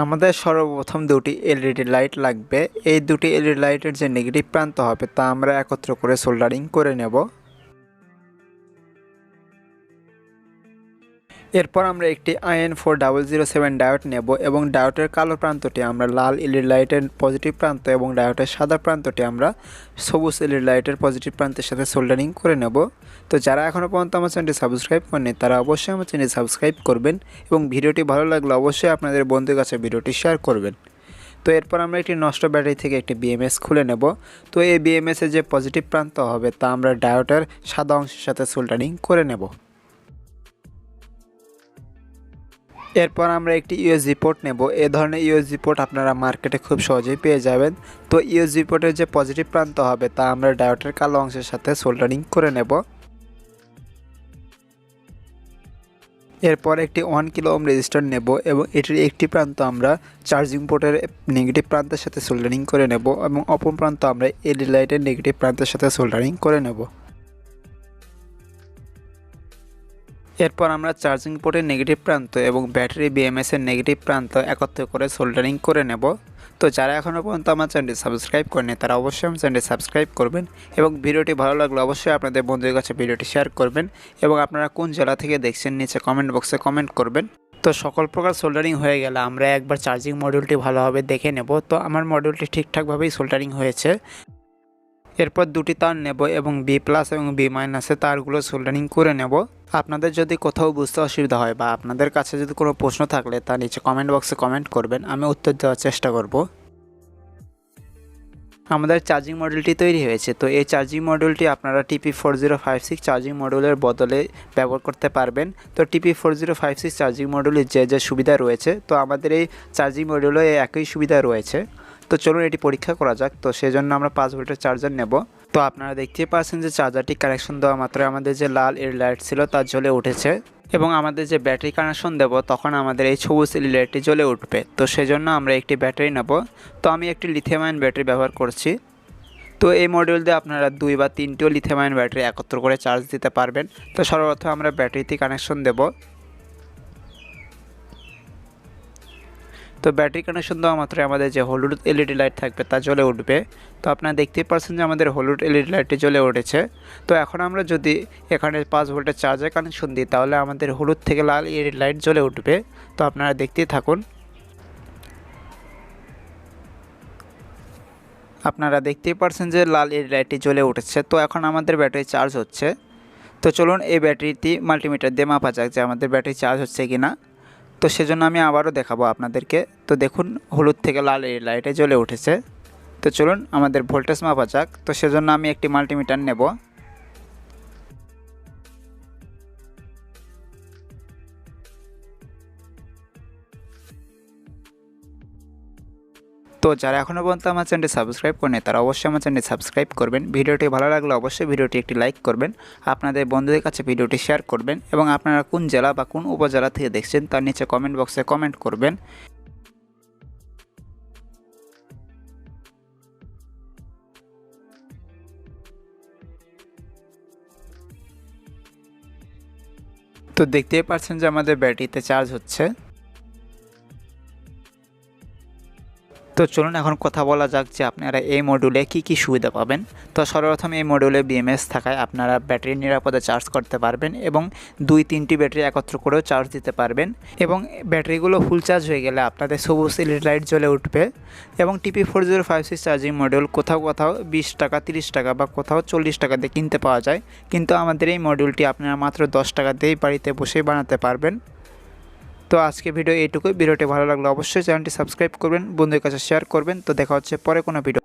আমাদের সর্বপ্রথম দুটি এলইডি লাইট লাগবে। এই দুটি এলইডি লাইটের যে নেগেটিভ প্রান্ত হবে তা আমরা একত্র করে সোল্ডারিং করে নেব। এরপর আমরা একটি IN4007 ডায়োড নেব এবং ডায়োডের কালো প্রান্তটি আমরা লাল এলইডি লাইটের পজিটিভ প্রান্ত এবং ডায়োডের সাদা প্রান্তটি আমরা সবুজ এলইডি লাইটের পজিটিভ প্রান্তের সাথে সোল্ডারিং করে নেব। তো যারা এখনও পর্যন্ত আমার চ্যানেলটি সাবস্ক্রাইব করেনি তারা অবশ্যই আমার চ্যানেলটি সাবস্ক্রাইব করবেন এবং ভিডিওটি ভালো লাগলে অবশ্যই আপনাদের বন্ধুর কাছে ভিডিওটি শেয়ার করবেন। তো এরপর আমরা একটি নষ্ট ব্যাটারি থেকে একটি BMS খুলে নেব। তো এই BMS-এর যে পজিটিভ প্রান্ত হবে তা আমরা ডায়োডের সাদা অংশের সাথে সোল্ডারিং করে নেব। এরপর আমরা একটি USB পোর্ট নেব। এ ধরনের USB পোর্ট আপনারা মার্কেটে খুব সহজেই পেয়ে যাবেন। তো USB পোর্টের যে পজিটিভ প্রান্ত হবে তা আমরা ডায়োডের কালো অংশের সাথে সোল্ডারিং করে নেব। এরপর একটি 1 কিলো ওহম রেজিস্টর নেব এবং এটির একটি প্রান্ত আমরা চার্জিং পোর্টের নেগেটিভ প্রান্তের সাথে সোল্ডারিং করে নেব এবং অপর প্রান্ত আমরা এলইডি লাইটের নেগেটিভ প্রান্তের সাথে সোল্ডারিং করে নেব। এরপর আমরা চার্জিং পোর্টের নেগেটিভ প্রান্ত এবং ব্যাটারি BMS-এর নেগেটিভ প্রান্ত একত্র করে সোল্ডারিং করে নেব। তো যারা এখনও পর্যন্ত আমার চ্যানেলটি সাবস্ক্রাইব করেনি তারা অবশ্যই আমার চ্যানেলটি সাবস্ক্রাইব করবেন এবং ভিডিওটি ভালো লাগলে অবশ্যই আপনাদের বন্ধুদের কাছে ভিডিওটি শেয়ার করবেন এবং আপনারা কোন জেলা থেকে দেখছেন নিচে কমেন্ট বক্সে কমেন্ট করবেন। তো সকল প্রকার সোল্ডারিং হয়ে গেলে আমরা একবার চার্জিং মডিউলটি ভালোভাবে দেখে নেব। তো আমার মডিউলটি ঠিকঠাকভাবেই সোল্ডারিং হয়েছে। এরপর দুটি তার নেব এবং B+ এবং B- তারগুলো সোল্ডারিং করে নেব। আপনাদের যদি কোথাও বুঝতে অসুবিধা হয় বা আপনাদের কাছে যদি কোনো প্রশ্ন থাকলে তা নিচে কমেন্ট বক্সে কমেন্ট করবেন, আমি উত্তর দেওয়ার চেষ্টা করব। আমাদের চার্জিং মডিউলটি তৈরি হয়েছে। তো এই চার্জিং মডিউলটি আপনারা TP4056 চার্জিং মডিউলের বদলে ব্যবহার করতে পারবেন। তো TP4056 চার্জিং মডিউলের যে সুবিধা রয়েছে তো আমাদের এই চার্জিং মডিউলে একই সুবিধা রয়েছে। তো চলুন এটি পরীক্ষা করা যাক। তো সেজন্য আমরা 5 ভোল্টের চার্জার নেব। তো আপনারা দেখতেই পাচ্ছেন যে চার্জারটি কানেকশন দেওয়া মাত্র আমাদের যে লাল এলইডি লাইট ছিল তা জ্বলে উঠেছে এবং আমাদের যে ব্যাটারি কানেকশন দেব তখন আমাদের এই সবুজ এলইডি লাইটটি জ্বলে উঠবে। তো সেজন্য আমরা একটি ব্যাটারি নেব। তো আমি একটি লিথিয়াম আয়ন ব্যাটারি ব্যবহার করছি। তো এই মডিউল দিয়ে আপনারা 2 বা 3টিও লিথিয়াম আয়ন ব্যাটারি একত্র করে চার্জ দিতে পারবেন। তো সর্বপ্রথম আমরা ব্যাটারিতে কানেকশন দেব। তো ব্যাটারি কানেকশন দেওয়া মাত্র আমাদের যে হলুদ এলইডি লাইট থাকবে তা জ্বলে উঠবে। তো আপনারা দেখতেই পাচ্ছেন যে আমাদের হলুদ এলইডি লাইটটি জ্বলে উঠেছে। তো এখন আমরা যদি এখানে 5 ভোল্টের চার্জার কানেকশন দিই তাহলে আমাদের হলুদ থেকে লাল এলইডি লাইট জ্বলে উঠবে। তো আপনারা দেখতেই থাকুন। আপনারা দেখতেই পাচ্ছেন যে লাল এলইডি লাইটটি জ্বলে উঠেছে। তো এখন আমাদের ব্যাটারি চার্জ হচ্ছে। তো চলুন এই ব্যাটারিটি মাল্টিমিটার দিয়ে মাপা যাক যে আমাদের ব্যাটারি চার্জ হচ্ছে কিনা। তো সেজন্য আমি আবারও দেখাবো আপনাদেরকে। তো দেখুন হলুদ থেকে লাল এলইডি লাইটে জ্বলে উঠেছে। তো চলুন আমাদের ভোল্টেজ মাপা যাক। তো সেজন্য আমি একটি মাল্টিমিটার নেব। তো যারা এখনও পর্যন্ত আমার চ্যানেলটি সাবস্ক্রাইব করেনি তারা অবশ্যই আমার চ্যানেলটি সাবস্ক্রাইব করবেন। ভিডিওটি ভালো লাগলে অবশ্যই ভিডিওটি একটি লাইক করবেন, আপনাদের বন্ধুদের কাছে ভিডিওটি শেয়ার করবেন এবং আপনারা কোন জেলা বা কোন উপজেলা থেকে দেখছেন তার নিচে কমেন্ট বক্সে কমেন্ট করবেন। তো দেখতেই পাচ্ছেন যে আমাদের ব্যাটারিতে চার্জ হচ্ছে। তো চলুন এখন কথা বলা যাক যে আপনারা এই মডিউলে কি সুবিধা পাবেন। তো সর্বপ্রথম এই মডিউলে BMS থাকায় আপনারা ব্যাটারি নিরাপদে চার্জ করতে পারবেন এবং 2-3টি ব্যাটারি একত্র করেও চার্জ দিতে পারবেন এবং ব্যাটারিগুলো ফুল চার্জ হয়ে গেলে আপনাদের সবুজ এলইডি লাইট জ্বলে উঠবে। এবং TP4056 চার্জিং মডিউল কোথাও 20 টাকা 30 টাকা বা কোথাও 40 টাকা দিয়ে কিনতে পাওয়া যায়, কিন্তু আমাদের এই মডিউলটি আপনারা মাত্র 10 টাকা দিয়েই বাড়িতে বসেই বানাতে পারবেন। তো আজকে ভিডিও এইটুকুই। ভিডিওটি ভালো লাগলে অবশ্যই চ্যানেলটি সাবস্ক্রাইব করবেন, বন্ধুদের কাছে শেয়ার করবেন। তো দেখা হচ্ছে পরে কোনো ভিডিও।